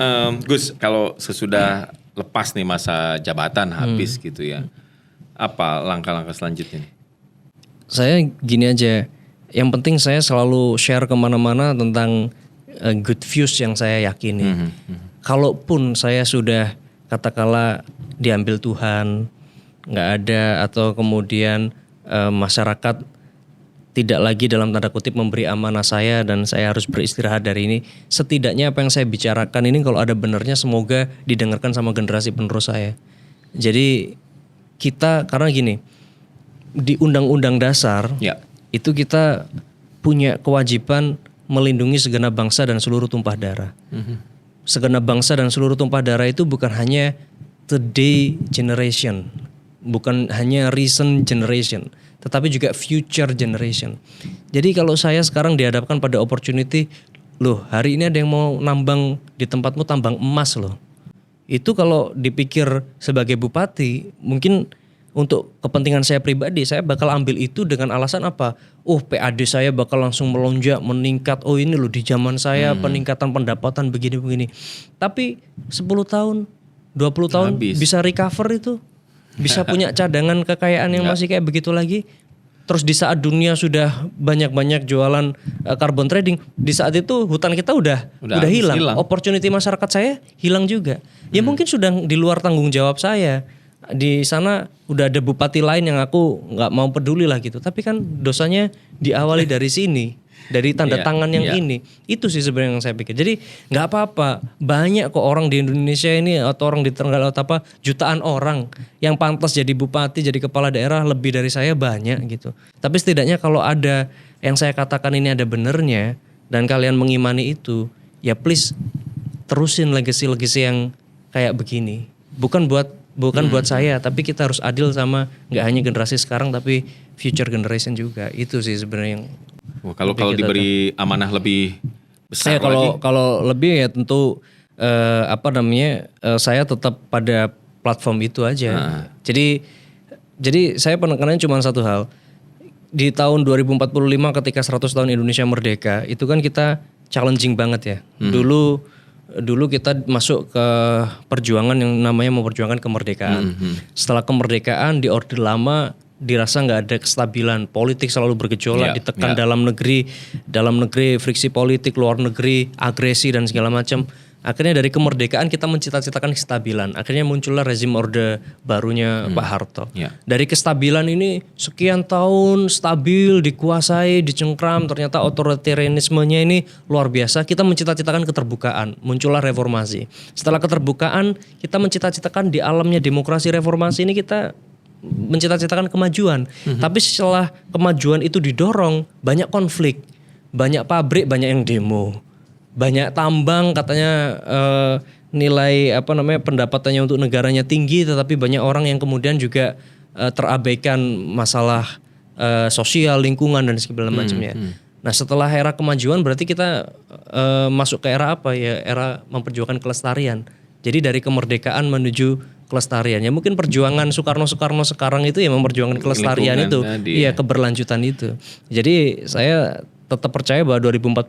Gus, kalau sesudah lepas nih masa jabatan habis gitu ya, apa langkah-langkah selanjutnya nih? Saya gini aja, yang penting saya selalu share kemana-mana tentang good views yang saya yakini. Kalaupun saya sudah katakanlah diambil Tuhan, nggak ada atau kemudian masyarakat tidak lagi dalam tanda kutip memberi amanah saya dan saya harus beristirahat dari ini, setidaknya apa yang saya bicarakan ini kalau ada benernya semoga didengarkan sama generasi penerus saya. Jadi kita karena gini, di Undang-Undang Dasar itu kita punya kewajiban melindungi segenap bangsa dan seluruh tumpah darah. Segenap bangsa dan seluruh tumpah darah itu bukan hanya today generation, bukan hanya recent generation, tetapi juga future generation. Jadi kalau saya sekarang dihadapkan pada opportunity, loh hari ini ada yang mau nambang di tempatmu tambang emas loh. Itu kalau dipikir sebagai bupati, mungkin untuk kepentingan saya pribadi, saya bakal ambil itu dengan alasan apa? PAD saya bakal langsung melonjak, meningkat. Ini loh di zaman saya peningkatan pendapatan begini-begini. Tapi 10 tahun, 20 tahun bisa recover itu. Bisa punya cadangan kekayaan yang masih kayak begitu lagi. Terus di saat dunia sudah banyak-banyak jualan carbon trading, di saat itu hutan kita udah hilang. Opportunity masyarakat saya hilang juga. Ya mungkin sudah di luar tanggung jawab saya. Di sana udah ada bupati lain yang aku nggak mau peduli lah gitu. Tapi kan dosanya diawali dari sini. dari tanda tangan yang ini. Itu sih sebenarnya yang saya pikir. Jadi nggak apa-apa, banyak kok orang di Indonesia ini atau orang di Tenggara apa jutaan orang yang pantas jadi bupati, jadi kepala daerah lebih dari saya banyak gitu. Tapi setidaknya kalau ada yang saya katakan ini ada benernya dan kalian mengimani itu, ya please terusin legacy-legacy yang kayak begini. Bukan buat saya, tapi kita harus adil sama nggak hanya generasi sekarang tapi future generation juga. Itu sih sebenarnya yang kalau diberi amanah lebih besar kalau lebih ya tentu saya tetap pada platform itu aja. Jadi saya penekanannya cuma satu hal. Di tahun 2045 ketika 100 tahun Indonesia merdeka, itu kan kita challenging banget ya. Dulu kita masuk ke perjuangan yang namanya memperjuangkan kemerdekaan. Setelah kemerdekaan di Orde Lama dirasa nggak ada kestabilan, politik selalu bergejolak, ditekan dalam negeri friksi politik, luar negeri agresi dan segala macam. Akhirnya dari kemerdekaan kita mencita-citakan kestabilan. Akhirnya muncullah rezim Orde barunya Pak Harto. Dari kestabilan ini sekian tahun stabil, dikuasai, dicengkram, ternyata otoritarianismenya ini luar biasa. Kita mencita-citakan keterbukaan, muncullah reformasi. Setelah keterbukaan, kita mencita-citakan di alamnya demokrasi reformasi ini kita mencita-citakan kemajuan. Tapi setelah kemajuan itu didorong, banyak konflik, banyak pabrik, banyak yang demo. Banyak tambang katanya nilai pendapatannya untuk negaranya tinggi, tetapi banyak orang yang kemudian juga terabaikan masalah sosial, lingkungan dan segala macamnya. Nah, setelah era kemajuan berarti kita masuk ke era apa ya? Era memperjuangkan kelestarian. Jadi dari kemerdekaan menuju kelestarian. Ya mungkin perjuangan Soekarno sekarang itu ya memperjuangkan kelestarian itu. Iya, keberlanjutan itu. Jadi saya tetap percaya bahwa 2045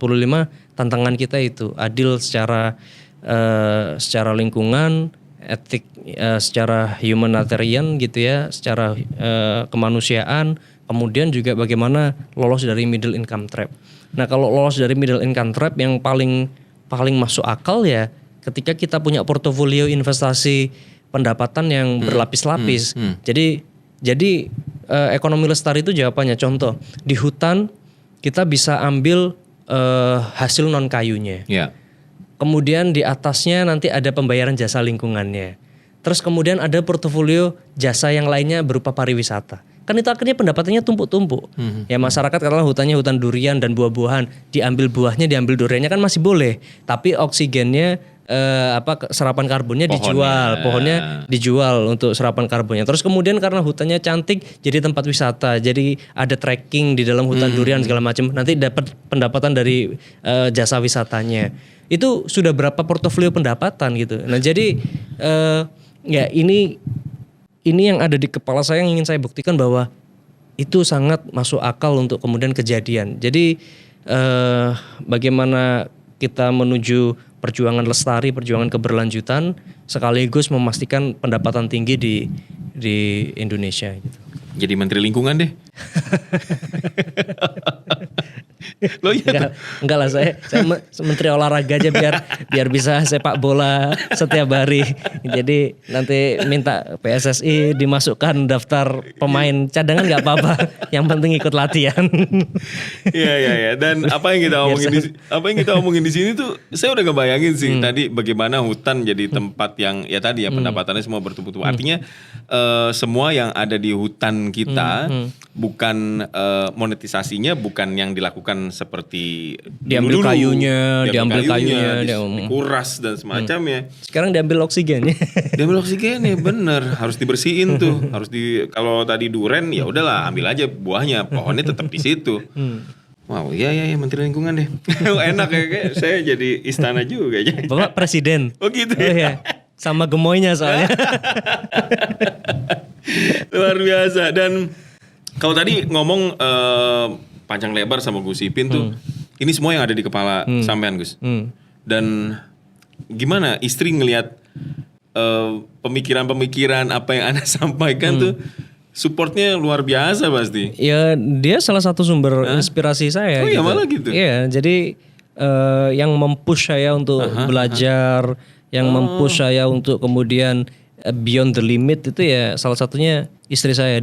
tantangan kita itu adil secara lingkungan, etik, secara humanitarian gitu ya, secara kemanusiaan, kemudian juga bagaimana lolos dari middle income trap. Nah, kalau lolos dari middle income trap yang paling masuk akal ya ketika kita punya portofolio investasi pendapatan yang berlapis-lapis. Jadi ekonomi lestari itu jawabannya. Contoh, di hutan kita bisa ambil hasil non kayunya. Kemudian di atasnya nanti ada pembayaran jasa lingkungannya. Terus kemudian ada portofolio jasa yang lainnya berupa pariwisata. Kan itu akhirnya pendapatannya tumpuk-tumpuk. Ya masyarakat katakanlah hutannya hutan durian dan buah-buahan, diambil buahnya, diambil duriannya kan masih boleh. Tapi oksigennya serapan karbonnya dijual, pohonnya dijual untuk serapan karbonnya. Terus kemudian karena hutannya cantik jadi tempat wisata, jadi ada trekking di dalam hutan durian segala macam. Nanti dapat pendapatan dari jasa wisatanya. Itu sudah berapa portofolio pendapatan gitu. Nah jadi ya ini yang ada di kepala saya yang ingin saya buktikan bahwa itu sangat masuk akal untuk kemudian kejadian. Jadi bagaimana kita menuju perjuangan lestari, perjuangan keberlanjutan, sekaligus memastikan pendapatan tinggi di Indonesia gitu. Jadi Menteri Lingkungan deh. Loh iya enggak lah, saya Menteri Olahraga aja biar bisa sepak bola setiap hari. Jadi nanti minta PSSI dimasukkan daftar pemain cadangan nggak apa-apa, yang penting ikut latihan. Iya. Dan apa yang kita omongin di sini tuh saya udah ngebayangin sih tadi bagaimana hutan jadi tempat yang ya tadi ya pendapatannya semua bertumbuh-tumbuh. Artinya semua yang ada di hutan kita bukan monetisasinya bukan yang dilakukan seperti diambil kayunya, dikuras dan semacamnya. Sekarang diambil oksigennya. Diambil oksigennya bener, harus dibersihin tuh. Kalau tadi duren ya udahlah ambil aja buahnya, pohonnya tetap di situ. Wow, iya Menteri Lingkungan deh. Enak ya, kayak saya jadi istana juga aja. Bapak Presiden. Oh gitu ya. Oh, iya. Sama gemoynya soalnya. Luar biasa. Dan kalau tadi ngomong panjang lebar sama Gus Ipin tuh, ini semua yang ada di kepala sampean Gus. Dan gimana istri ngelihat pemikiran-pemikiran apa yang Anda sampaikan tuh, supportnya luar biasa pasti. Ya dia salah satu sumber inspirasi saya. Oh iya gitu. Malah gitu. Iya, jadi yang mempush saya untuk belajar, yang mempush saya untuk kemudian beyond the limit itu ya salah satunya istri saya.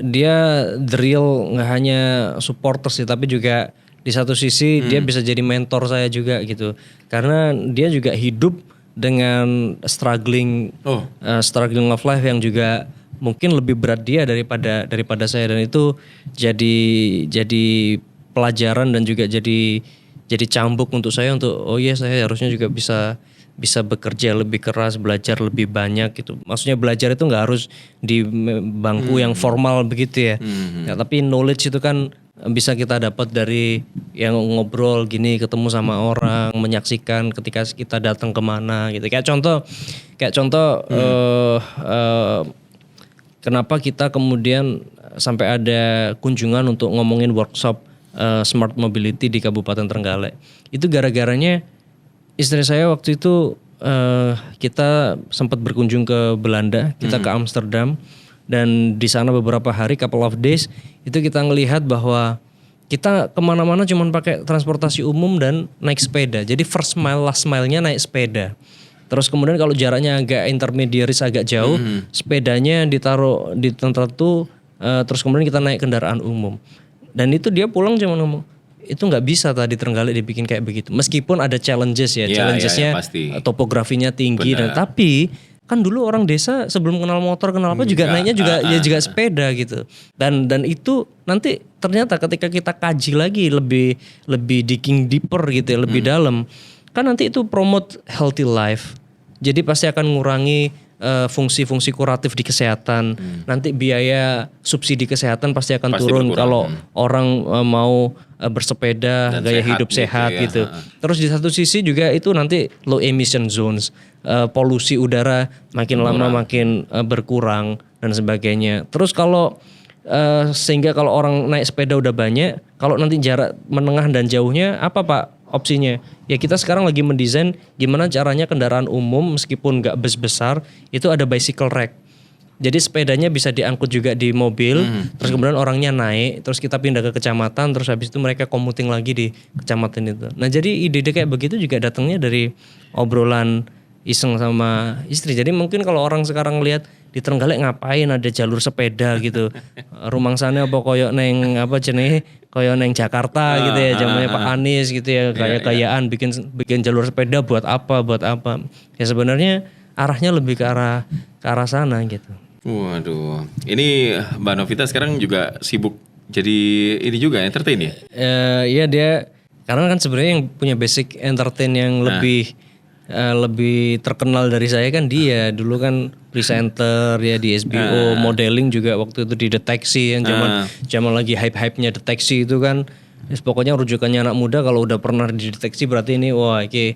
dia the real nggak hanya supporter sih, tapi juga di satu sisi dia bisa jadi mentor saya juga gitu. Karena dia juga hidup dengan struggling of life yang juga mungkin lebih berat dia daripada saya, dan itu jadi pelajaran dan juga jadi cambuk untuk saya untuk saya harusnya juga bisa bekerja lebih keras, belajar lebih banyak gitu. Maksudnya belajar itu nggak harus di bangku yang formal begitu ya. Ya, tapi knowledge itu kan bisa kita dapat dari yang ngobrol gini, ketemu sama orang, menyaksikan ketika kita datang kemana gitu. Kayak contoh kenapa kita kemudian sampai ada kunjungan untuk ngomongin workshop smart mobility di Kabupaten Trenggalek. Itu gara-garanya istri saya waktu itu kita sempat berkunjung ke Belanda, kita ke Amsterdam, dan di sana beberapa hari, couple of days, itu kita ngelihat bahwa kita kemana-mana cuma pakai transportasi umum dan naik sepeda. Jadi first mile, last mile-nya naik sepeda. Terus kemudian kalau jaraknya agak intermediaries, agak jauh, sepedanya ditaruh di tempat itu, terus kemudian kita naik kendaraan umum. Dan itu dia pulang cuma ngomong, itu nggak bisa tadi Trenggalek dibikin kayak begitu. Meskipun ada challenges ya, challengesnya topografinya tinggi, dan tapi kan dulu orang desa sebelum kenal motor kenal apa juga naiknya juga sepeda gitu. Dan itu nanti ternyata ketika kita kaji lagi lebih digging deeper gitu ya, lebih dalam, kan nanti itu promote healthy life. Jadi pasti akan ngurangi fungsi-fungsi kuratif di kesehatan. Nanti biaya subsidi kesehatan pasti akan turun kalau orang mau bersepeda, dan gaya hidup sehat gitu. Terus di satu sisi juga itu nanti low emission zones, polusi udara makin lama makin berkurang dan sebagainya. Terus kalau sehingga kalau orang naik sepeda udah banyak, kalau nanti jarak menengah dan jauhnya apa Pak opsinya? Ya kita sekarang lagi mendesain gimana caranya kendaraan umum meskipun nggak bus besar itu ada bicycle rack. Jadi sepedanya bisa diangkut juga di mobil, terus kemudian orangnya naik, terus kita pindah ke kecamatan, terus habis itu mereka commuting lagi di kecamatan itu. Nah jadi ide-ide kayak begitu juga datangnya dari obrolan iseng sama istri. Jadi mungkin kalau orang sekarang lihat di Trenggalek ngapain ada jalur sepeda gitu, rumangsane apa koyok neng apa jenenge koyok neng Jakarta gitu ya, zamannya Pak Anies gitu ya, gaya-gayaan bikin jalur sepeda buat apa? Ya sebenarnya arahnya lebih ke arah sana gitu. Waduh, ini Mbak Novita sekarang juga sibuk jadi ini juga entertain ya? Iya dia, karena kan sebenarnya yang punya basic entertain yang lebih terkenal dari saya kan dia. Dulu kan presenter ya di SBO, modeling juga waktu itu di Deteksi yang zaman lagi hype-hypenya Deteksi itu kan. Pokoknya rujukannya anak muda kalau udah pernah dideteksi berarti ini wah iki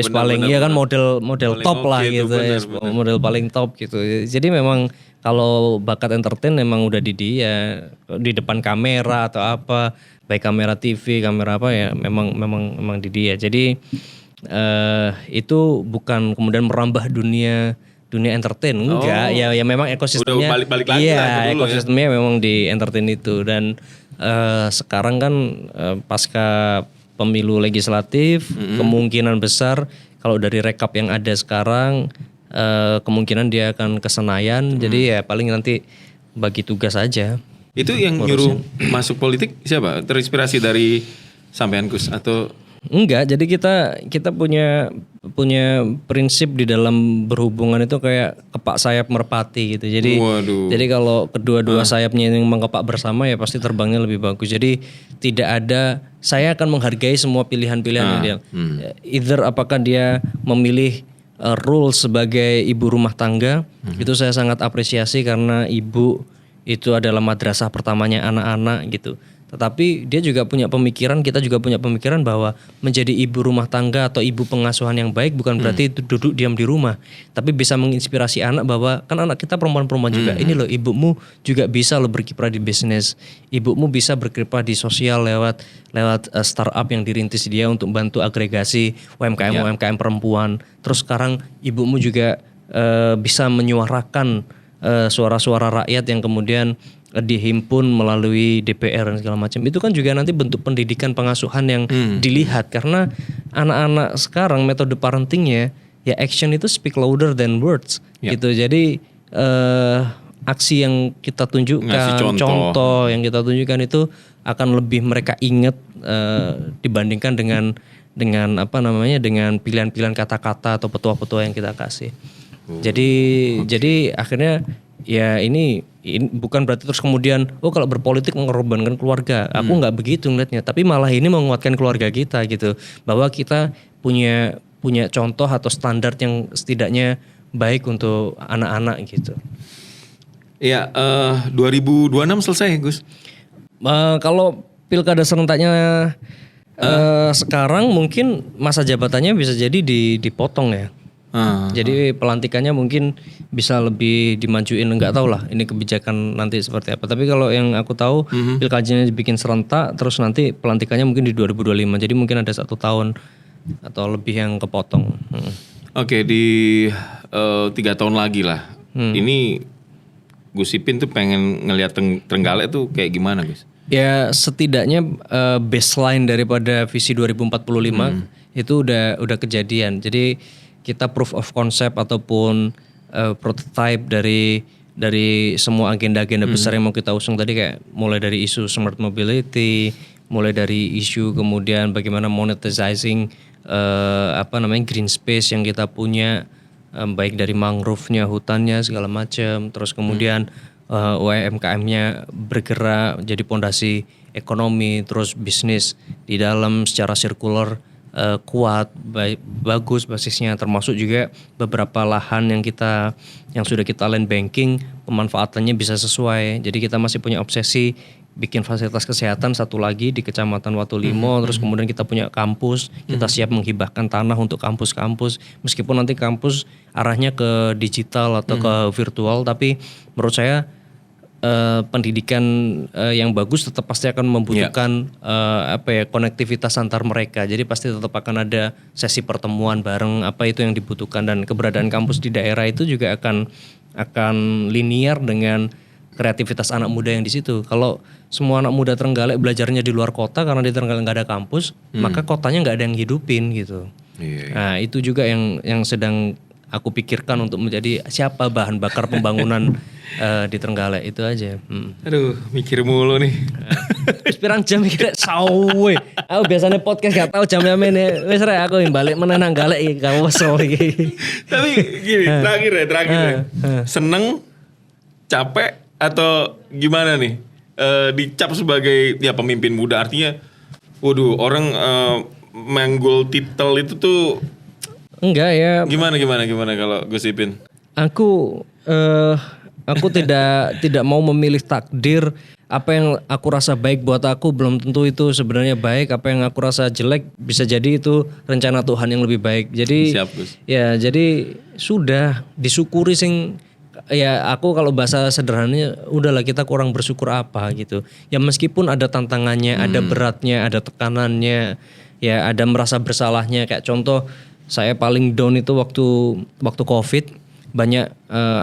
paling iya kan model top lah gitu ya, model paling top gitu. Jadi memang kalau bakat entertain memang udah di dia, di depan kamera atau apa, baik kamera TV, kamera apa ya memang di dia. Jadi itu bukan kemudian merambah dunia entertain, enggak. Ya memang ekosistemnya udah balik lagi lah ekosistemnya memang di entertain itu. Dan sekarang kan pasca pemilu legislatif, kemungkinan besar kalau dari rekap yang ada sekarang kemungkinan dia akan ke Senayan. Jadi ya paling nanti bagi tugas aja. Itu yang nyuruh masuk politik siapa? Terinspirasi dari sampean Gus atau? Enggak, jadi kita punya prinsip di dalam berhubungan itu kayak kepak sayap merpati gitu. Jadi kalau kedua-dua sayapnya yang mengkepak bersama ya pasti terbangnya lebih bagus. Jadi tidak ada, saya akan menghargai semua pilihan-pilihan dia. Either apakah dia memilih role sebagai ibu rumah tangga, itu saya sangat apresiasi karena ibu itu adalah madrasah pertamanya anak-anak gitu. Tetapi dia juga punya pemikiran, kita juga punya pemikiran bahwa menjadi ibu rumah tangga atau ibu pengasuhan yang baik bukan berarti itu duduk diam di rumah, tapi bisa menginspirasi anak bahwa kan anak kita perempuan-perempuan juga, ini loh ibumu juga bisa loh berkiprah di bisnis, ibumu bisa berkiprah di sosial lewat startup yang dirintis dia untuk bantu agregasi UMKM perempuan. Terus sekarang ibumu juga bisa menyuarakan suara-suara rakyat yang kemudian dihimpun melalui DPR dan segala macam. Itu kan juga nanti bentuk pendidikan pengasuhan yang dilihat, karena anak-anak sekarang metode parentingnya ya action itu speak louder than words gitu. Jadi aksi yang kita tunjukkan, Ngasih contoh yang kita tunjukkan itu akan lebih mereka ingat dibandingkan dengan apa namanya, dengan pilihan-pilihan kata-kata atau petua-petua yang kita kasih. Jadi akhirnya ya ini bukan berarti terus kemudian kalau berpolitik mengorbankan keluarga. Aku nggak begitu ngeliatnya, tapi malah ini menguatkan keluarga kita gitu, bahwa kita punya contoh atau standar yang setidaknya baik untuk anak-anak gitu. Iya, 2026 selesai Gus. Kalau pilkada serentaknya sekarang mungkin masa jabatannya bisa jadi dipotong ya. Jadi pelantikannya mungkin bisa lebih dimajuin, nggak tahu lah ini kebijakan nanti seperti apa. Tapi kalau yang aku tahu pilkadanya dibikin serentak, terus nanti pelantikannya mungkin di 2025. Jadi mungkin ada 1 tahun atau lebih yang kepotong. Oke, di 3 tahun lagi lah. Ini Gus Ipin tuh pengen ngelihat Trenggalek tuh kayak gimana Gus? Ya setidaknya baseline daripada visi 2045 itu udah kejadian. Jadi kita proof of concept ataupun prototype dari semua agenda-agenda besar yang mau kita usung tadi, kayak mulai dari isu smart mobility, mulai dari isu kemudian bagaimana monetizing green space yang kita punya, baik dari mangrove-nya, hutannya segala macam, terus kemudian UMKM-nya bergerak jadi pondasi ekonomi, terus bisnis di dalam secara sirkular kuat, bagus basisnya, termasuk juga beberapa lahan yang sudah kita land banking, pemanfaatannya bisa sesuai. Jadi kita masih punya obsesi bikin fasilitas kesehatan satu lagi di Kecamatan Watulimo, terus kemudian kita punya kampus, kita siap menghibahkan tanah untuk kampus-kampus, meskipun nanti kampus arahnya ke digital atau ke virtual, tapi menurut saya pendidikan yang bagus tetap pasti akan membutuhkan konektivitas antar mereka. Jadi pasti tetap akan ada sesi pertemuan bareng, apa itu yang dibutuhkan, dan keberadaan kampus di daerah itu juga akan linear dengan kreativitas anak muda yang di situ. Kalau semua anak muda Trenggalek belajarnya di luar kota karena di Trenggalek nggak ada kampus, maka kotanya nggak ada yang hidupin gitu. Nah itu juga yang sedang aku pikirkan untuk menjadi siapa bahan bakar pembangunan di Trenggalek itu aja. Aduh, mikir mulu nih. Pirang jam mikir sawe. Aku biasanya podcast gak tahu jamnya meneh. Wis rek aku balik menang Galek iki gak usah iki. Tapi gini, terakhir ya. Seneng, capek atau gimana nih? Dicap sebagai ya pemimpin muda, artinya waduh, orang menggol titel itu tuh enggak ya. Gimana kalau Gus Ipin? Aku tidak mau memilih takdir. Apa yang aku rasa baik buat aku belum tentu itu sebenarnya baik. Apa yang aku rasa jelek bisa jadi itu rencana Tuhan yang lebih baik. Jadi siap, Gus. Ya jadi sudah disyukuri sing. Ya aku kalau bahasa sederhananya udahlah, kita kurang bersyukur apa gitu. Ya meskipun ada tantangannya, ada beratnya, ada tekanannya, ya ada merasa bersalahnya. Kayak contoh, saya paling down itu waktu COVID, banyak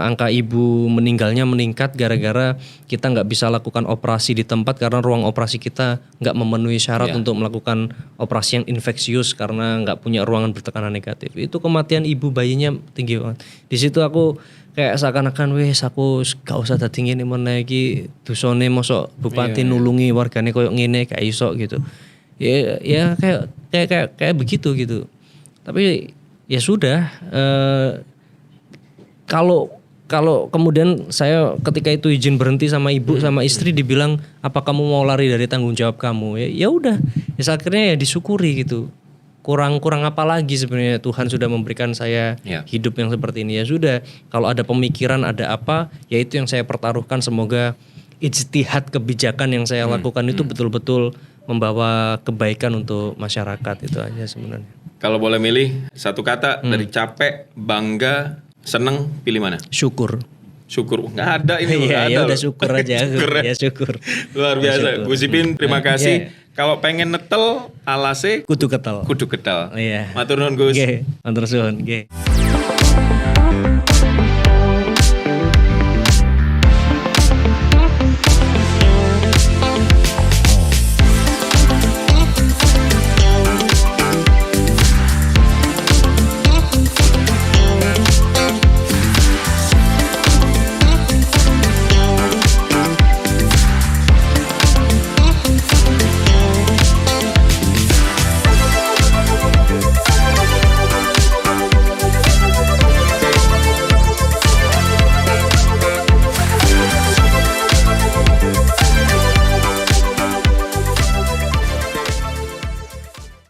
angka ibu meninggalnya meningkat gara-gara kita nggak bisa lakukan operasi di tempat karena ruang operasi kita nggak memenuhi syarat untuk melakukan operasi yang infeksius karena nggak punya ruangan bertekanan negatif. Itu kematian ibu bayinya tinggi banget. Di situ aku kayak seakan-akan aku gak usah dadi ngene meneh iki, dosane mosok bupati nulungi wargane koyo ngene gak iso gitu. Ya kayak begitu gitu. Tapi ya sudah, kalau kemudian saya ketika itu izin berhenti sama ibu sama istri dibilang apa kamu mau lari dari tanggung jawab kamu, ya udah, ya akhirnya ya disyukuri gitu. Kurang apa lagi sebenarnya, Tuhan sudah memberikan saya hidup yang seperti ini, ya sudah. Kalau ada pemikiran ada apa, ya itu yang saya pertaruhkan. Semoga ijtihad kebijakan yang saya lakukan itu betul-betul membawa kebaikan untuk masyarakat, itu aja sebenarnya. Kalau boleh milih satu kata dari capek, bangga, seneng, pilih mana? Syukur. Nggak ada ini. Ya udah syukur aja. Ya syukur. Luar biasa. Gus Ipin, terima kasih. Kalau pengen netel alase kudu ketel. Iya. Iya. Matur nuwun Gus. Nggih, matur suwun, nggih.